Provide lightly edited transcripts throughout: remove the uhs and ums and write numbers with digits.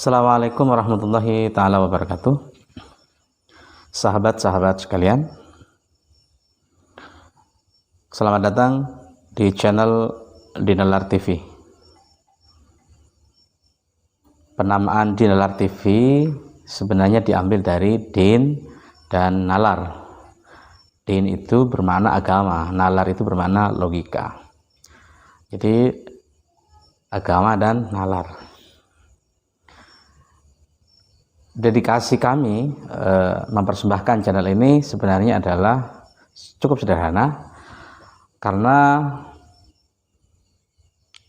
Assalamualaikum warahmatullahi taala wabarakatuh. Sahabat-sahabat sekalian, selamat datang di channel Dinalar TV. Penamaan Dinalar TV sebenarnya diambil dari din dan nalar. Din itu bermakna agama, nalar itu bermakna logika. Jadi agama dan nalar. Dedikasi kami mempersembahkan channel ini sebenarnya adalah cukup sederhana, karena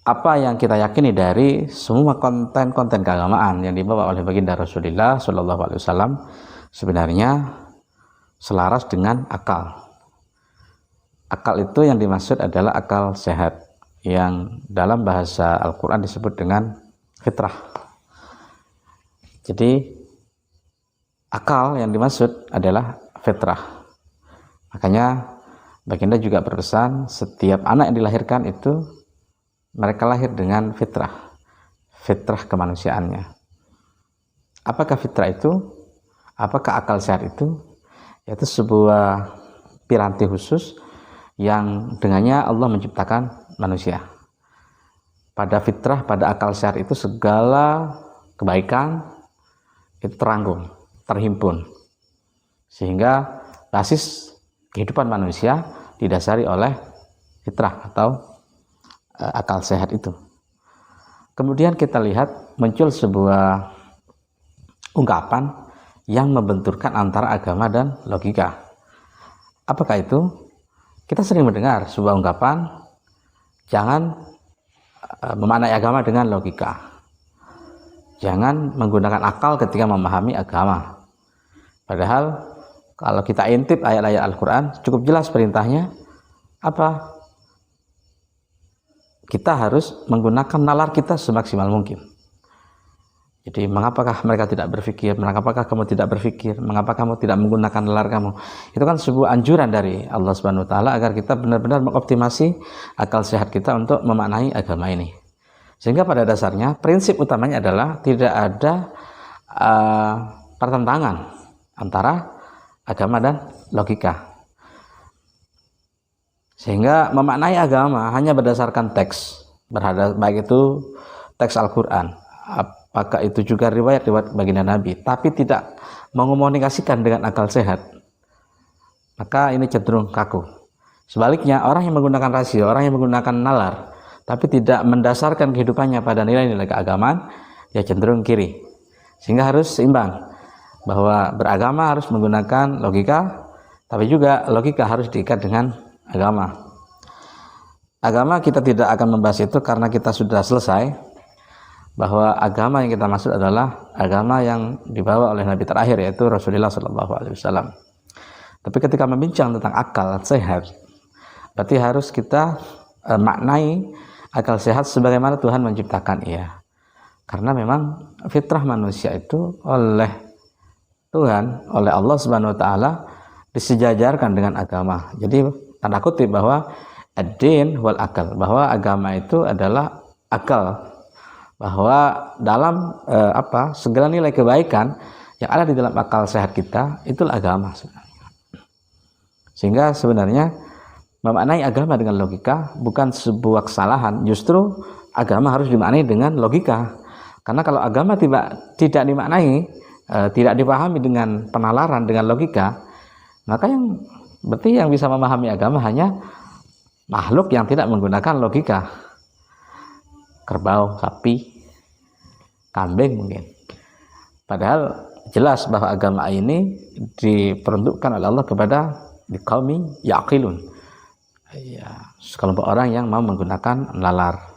apa yang kita yakini dari semua konten-konten keagamaan yang dibawa oleh baginda Rasulullah Shallallahu Alaihi Wasallam sebenarnya selaras dengan akal. Akal itu yang dimaksud adalah akal sehat, yang dalam bahasa Al-Quran disebut dengan fitrah. Jadi akal yang dimaksud adalah fitrah. Makanya baginda juga berpesan setiap anak yang dilahirkan itu mereka lahir dengan fitrah, fitrah kemanusiaannya. Apakah fitrah itu? Apakah akal sehat itu? Yaitu sebuah piranti khusus yang dengannya Allah menciptakan manusia. Pada fitrah, pada akal sehat itu segala kebaikan itu terangkum, terhimpun, sehingga basis kehidupan manusia didasari oleh fitrah atau akal sehat itu. Kemudian kita lihat muncul sebuah ungkapan yang membenturkan antara agama dan logika. Apakah itu? Kita sering mendengar sebuah ungkapan, jangan memaknai agama dengan logika, jangan menggunakan akal ketika memahami agama. Padahal kalau kita intip ayat-ayat Al-Quran cukup jelas perintahnya apa? Kita harus menggunakan nalar kita semaksimal mungkin. Jadi mengapakah mereka tidak berpikir? Mengapakah kamu tidak berpikir? Mengapa kamu tidak menggunakan nalar kamu? Itu kan sebuah anjuran dari Allah Subhanahu Wa Taala agar kita benar-benar mengoptimasi akal sehat kita untuk memaknai agama ini. Sehingga pada dasarnya prinsip utamanya adalah tidak ada pertentangan antara agama dan logika. Sehingga memaknai agama hanya berdasarkan teks, baik itu teks Al-Quran, apakah itu juga riwayat-riwayat baginda Nabi, tapi tidak mengomunikasikan dengan akal sehat, maka ini cenderung kaku. Sebaliknya, orang yang menggunakan rasio, orang yang menggunakan nalar, tapi tidak mendasarkan kehidupannya pada nilai-nilai keagamaan, ya cenderung kiri. Sehingga harus seimbang, bahwa beragama harus menggunakan logika, tapi juga logika harus diikat dengan agama. Agama kita tidak akan membahas itu karena kita sudah selesai bahwa agama yang kita maksud adalah agama yang dibawa oleh Nabi terakhir, yaitu Rasulullah Shallallahu Alaihi Wasallam. Tapi ketika membincang tentang akal sehat, berarti harus kita maknai akal sehat sebagaimana Tuhan menciptakan ia. Karena memang fitrah manusia itu oleh Tuhan, oleh Allah Subhanahu Wa Taala disejajarkan dengan agama. Jadi tanda kutip bahwa ad-din wal akal, bahwa agama itu adalah akal, bahwa dalam segala nilai kebaikan yang ada di dalam akal sehat kita itulah agama sebenarnya. Sehingga sebenarnya memaknai agama dengan logika bukan sebuah kesalahan, justru agama harus dimaknai dengan logika. Karena kalau agama tidak dimaknai, tidak dipahami dengan penalaran, dengan logika, maka berarti yang bisa memahami agama hanya makhluk yang tidak menggunakan logika. Kerbau, sapi, kambing mungkin. Padahal jelas bahwa agama ini diperuntukkan oleh Allah kepada qaumi yaqilun, ya, sekelompok orang yang mau menggunakan nalar.